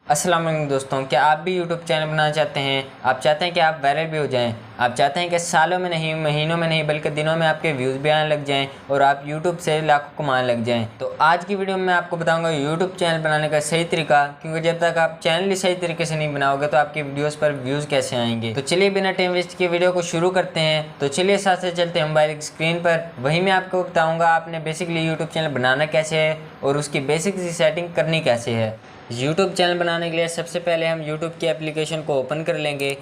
अस्सलाम वालेकुम दोस्तों, क्या आप भी यूट्यूब चैनल बनाना चाहते हैं? आप चाहते हैं कि आप वायरल भी हो जाएं। आप चाहते हैं कि सालों में नहीं, महीनों में नहीं, बल्कि दिनों में आपके व्यूज़ भी आने लग जाएं और आप यूट्यूब से लाखों कमाने लग जाएं। तो आज की वीडियो में मैं आपको बताऊंगा यूट्यूब चैनल बनाने का सही तरीका, क्योंकि जब तक आप चैनल ही सही तरीके से नहीं बनाओगे तो आपकी वीडियोज़ पर व्यूज़ कैसे आएंगे। तो चलिए बिना टाइम वेस्ट के वीडियो को शुरू करते हैं। तो चलिए साथ से चलते हैं मोबाइल की स्क्रीन पर। वहीं मैं आपको बताऊँगा आपने बेसिकली यूट्यूब चैनल बनाना कैसे है और उसकी बेसिक सी सेटिंग करनी कैसे है। यूट्यूब चैनल बनाने के लिए सबसे पहले हम यूट्यूब की एप्लीकेशन को ओपन कर लेंगे।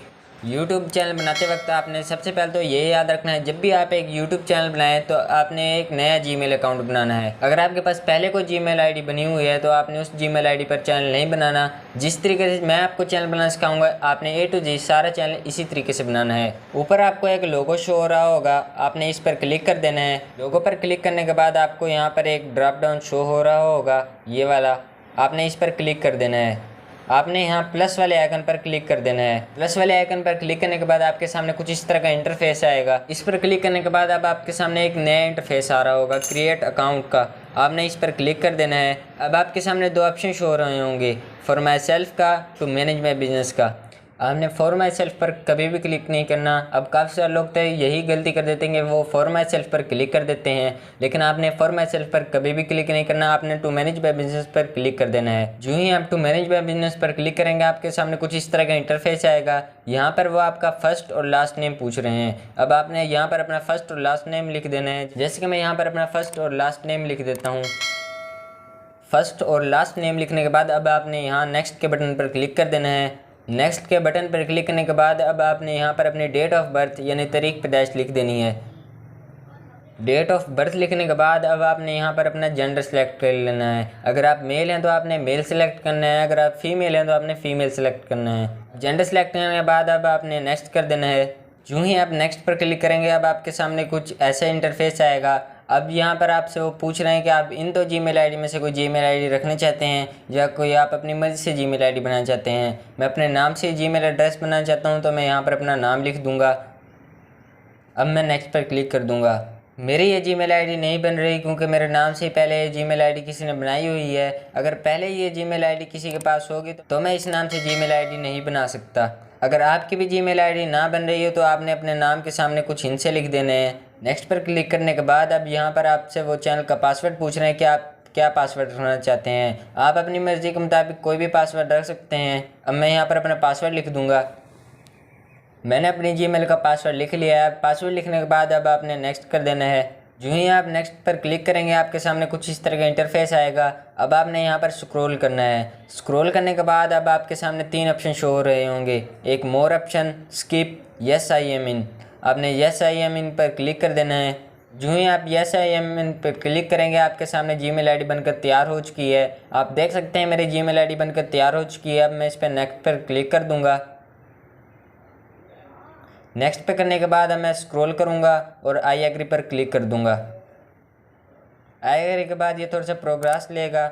यूट्यूब चैनल बनाते वक्त आपने सबसे पहले तो ये याद रखना है, जब भी आप एक यूट्यूब चैनल बनाएं तो आपने एक नया जीमेल अकाउंट बनाना है। अगर आपके पास पहले कोई जीमेल आईडी बनी हुई है तो आपने उस जीमेल आईडी पर चैनल नहीं बनाना। जिस तरीके से मैं आपको चैनल बनाना सिखाऊंगा आपने A to Z सारा चैनल इसी तरीके से बनाना है। ऊपर आपको एक लोगो शो हो रहा होगा, आपने इस पर क्लिक कर देना है। लोगो पर क्लिक करने के बाद आपको यहाँ पर एक ड्रॉप डाउन शो हो रहा होगा, ये वाला, आपने इस पर क्लिक कर देना है। आपने यहाँ प्लस वाले आइकन पर क्लिक कर देना है। प्लस वाले आइकन पर क्लिक करने के बाद आपके सामने कुछ इस तरह का इंटरफेस आएगा। इस पर क्लिक करने के बाद अब आपके सामने एक नया इंटरफेस आ रहा होगा क्रिएट अकाउंट का, आपने इस पर क्लिक कर देना है। अब आपके सामने दो ऑप्शन शो हो रहे होंगे, फॉर माई सेल्फ का, टू मैनेज माई बिजनेस का। आपने फॉर माई सेल्फ पर कभी भी क्लिक नहीं करना। अब काफ़ी सारे लोग तो यही गलती कर देते हैं कि वो फॉर माई सेल्फ पर क्लिक कर देते हैं, लेकिन आपने फॉर माई सेल्फ पर कभी भी क्लिक नहीं करना। आपने टू मैनेज बाय बिजनेस पर क्लिक कर देना है। जो ही आप टू मैनेज बाय बिजनेस पर क्लिक करेंगे आपके सामने कुछ इस तरह का इंटरफेस आएगा। यहाँ पर वो आपका फर्स्ट और लास्ट नेम पूछ रहे हैं। अब आपने यहाँ पर अपना फर्स्ट और लास्ट नेम लिख देना है। जैसे कि मैं यहाँ पर अपना फर्स्ट और लास्ट नेम लिख देता हूँ। फर्स्ट और लास्ट नेम लिखने के बाद अब आपने यहाँ नेक्स्ट के बटन पर क्लिक कर देना है। नेक्स्ट के बटन पर क्लिक करने के बाद अब आपने यहाँ पर अपनी डेट ऑफ बर्थ यानी तारीख पैदाइश लिख देनी है। डेट ऑफ बर्थ लिखने के बाद अब आपने यहाँ पर अपना जेंडर सेलेक्ट कर लेना है। अगर आप मेल हैं तो आपने मेल सेलेक्ट करना है, अगर आप फीमेल हैं तो आपने फीमेल सेलेक्ट करना है। जेंडर सेलेक्ट करने के बाद अब आपने नेक्स्ट कर देना है। जो ही आप नेक्स्ट पर क्लिक करेंगे अब आपके सामने कुछ ऐसा इंटरफेस आएगा। अब यहाँ पर आपसे वो पूछ रहे हैं कि आप इन दो जीमेल आईडी में से कोई जीमेल आईडी रखना चाहते हैं या कोई आप अपनी मर्ज़ी से जीमेल आईडी बनाना चाहते हैं। मैं अपने नाम से जीमेल एड्रेस बनाना चाहता हूँ तो मैं यहाँ पर अपना नाम लिख दूँगा। अब मैं नेक्स्ट पर क्लिक कर दूँगा। मेरी ये जीमेल आईडी नहीं बन रही क्योंकि मेरे नाम से पहले ये जीमेल आईडी किसी ने बनाई हुई है। अगर पहले ये जीमेल आईडी किसी के पास होगी तो मैं इस नाम से जीमेल आईडी नहीं बना सकता। अगर आपकी भी जीमेल आईडी ना बन रही हो तो आपने अपने नाम के सामने कुछ हिंसे लिख देने हैं। नेक्स्ट पर क्लिक करने के बाद अब यहाँ पर आपसे वो चैनल का पासवर्ड पूछ रहे हैं कि आप क्या पासवर्ड रखना चाहते हैं। आप अपनी मर्ज़ी के मुताबिक कोई भी पासवर्ड रख सकते हैं। अब मैं यहाँ पर अपना पासवर्ड लिख दूँगा। मैंने अपनी जीमेल का पासवर्ड लिख लिया है। पासवर्ड लिखने के बाद अब आपने नेक्स्ट कर देना है। जो ही आप नेक्स्ट पर क्लिक करेंगे आपके सामने कुछ इस तरह का इंटरफेस आएगा। अब आपने यहाँ पर स्क्रॉल करना है। स्क्रॉल करने के बाद अब आपके सामने तीन ऑप्शन शो हो रहे होंगे, एक more option, skip, yes I am in. आपने यस आई एम इन पर क्लिक कर देना है। जो ही आप यस आई एम इन पर क्लिक करेंगे आपके सामने जीमेल आईडी बनकर तैयार हो चुकी है। आप देख सकते हैं मेरी जीमेल आईडी बनकर तैयार हो चुकी है। अब मैं इस पर नेक्स्ट पर क्लिक कर दूँगा। नेक्स्ट पे करने के बाद अब मैं स्क्रॉल करूँगा और आई एग्री पर क्लिक कर दूँगा। आई एग्री के बाद ये थोड़ा सा प्रोग्रेस लेगा।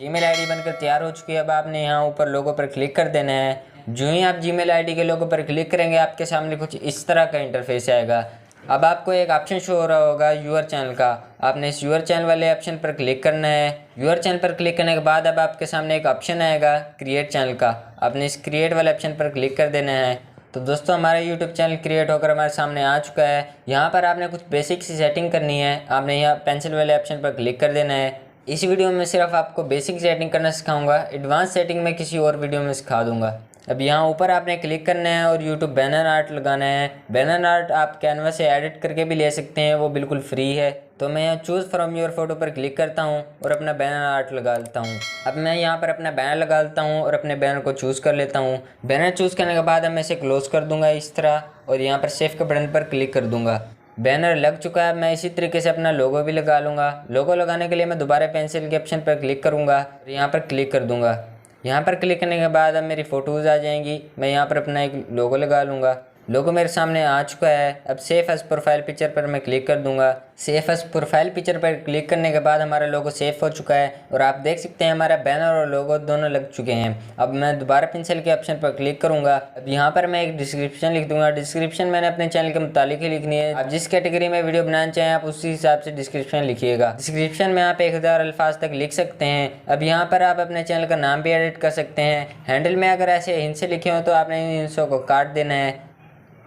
ईमेल आईडी बनकर तैयार हो चुकी है। अब आपने यहाँ ऊपर लोगो पर क्लिक कर देना है। जो ही आप जीमेल आईडी के लोगो पर क्लिक करेंगे आपके सामने कुछ इस तरह का इंटरफेस आएगा। अब आपको एक ऑप्शन शो हो रहा होगा यूअर चैनल का, आपने इस यूअर चैनल वाले ऑप्शन पर क्लिक करना है। यूअर चैनल पर क्लिक करने के बाद अब आपके सामने एक ऑप्शन आएगा क्रिएट चैनल का, आपने इस क्रिएट वाले ऑप्शन पर क्लिक कर देना है। तो दोस्तों हमारा यूट्यूब चैनल क्रिएट होकर हमारे सामने आ चुका है। यहाँ पर आपने कुछ बेसिक सी सेटिंग करनी है। आपने यहाँ पेंसिल वाले ऑप्शन पर क्लिक कर देना है। इस वीडियो में सिर्फ आपको बेसिक सेटिंग करना सिखाऊंगा, एडवांस सेटिंग मैं किसी और वीडियो में सिखा दूंगा। अब यहाँ ऊपर आपने क्लिक करना है और यूट्यूब बैनर आर्ट लगाना है। बैनर आर्ट आप कैनवा से एडिट करके भी ले सकते हैं, वो बिल्कुल फ्री है। तो मैं यहाँ चूज़ फ्रॉम योर फोटो पर क्लिक करता हूँ और अपना बैनर आर्ट लगा लेता हूँ। अब मैं यहाँ पर अपना बैनर लगा लेता हूँ और अपने बैनर को चूज़ कर लेता हूँ। बैनर चूज़ करने के बाद अब मैं इसे क्लोज़ कर दूँगा इस तरह और यहाँ पर सेव के बटन पर क्लिक कर दूँगा। बैनर लग चुका है। मैं इसी तरीके से अपना लोगो भी लगा लूँगा। लोगो लगाने के लिए मैं दोबारा पेंसिल के ऑप्शन पर क्लिक करूँगा और यहाँ पर क्लिक कर दूँगा। यहाँ पर क्लिक करने के बाद अब मेरी फ़ोटोज़ आ जाएंगी। मैं यहाँ पर अपना एक लोगो लगा लूँगा। लोगो मेरे सामने आ चुका है। अब सेव एज प्रोफाइल पिक्चर पर मैं क्लिक कर दूंगा। सेव एज प्रोफाइल पिक्चर पर क्लिक करने के बाद हमारा लोगो सेव हो चुका है और आप देख सकते हैं हमारा बैनर और लोगो दोनों लग चुके हैं। अब मैं दोबारा पेंसिल के ऑप्शन पर क्लिक करूंगा। अब यहाँ पर मैं एक डिस्क्रिप्शन लिख दूंगा। डिस्क्रिप्शन मैंने अपने चैनल के मुतालिक ही लिखनी है। आप जिस कैटेगरी में वीडियो बनाना चाहें आप उसी हिसाब से डिस्क्रिप्शन लिखिएगा। डिस्क्रिप्शन में आप 1000 अल्फाज तक लिख सकते हैं। अब यहाँ पर आप अपने चैनल का नाम भी एडिट कर सकते हैं। हैंडल में अगर ऐसे हिंस लिखे हो तो आपने इन हिंसों को काट देना है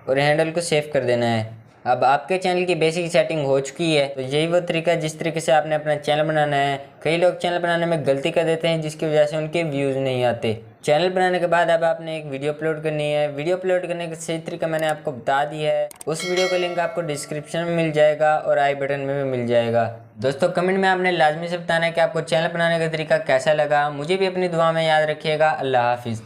और हैंडल को सेव कर देना है। अब आपके चैनल की बेसिक सेटिंग हो चुकी है। तो यही वो तरीका है जिस तरीके से आपने अपना चैनल बनाना है। कई लोग चैनल बनाने में गलती कर देते हैं जिसकी वजह से उनके व्यूज़ नहीं आते। चैनल बनाने के बाद अब आपने एक वीडियो अपलोड करनी है। वीडियो अपलोड करने का सही तरीका मैंने आपको बता दिया है। उस वीडियो का लिंक आपको डिस्क्रिप्शन में मिल जाएगा और आई बटन में भी मिल जाएगा। दोस्तों कमेंट में आपने लाजमी से बताना है कि आपको चैनल बनाने का तरीका कैसा लगा। मुझे भी अपनी दुआ में याद रखिएगा। अल्लाह हाफिज़।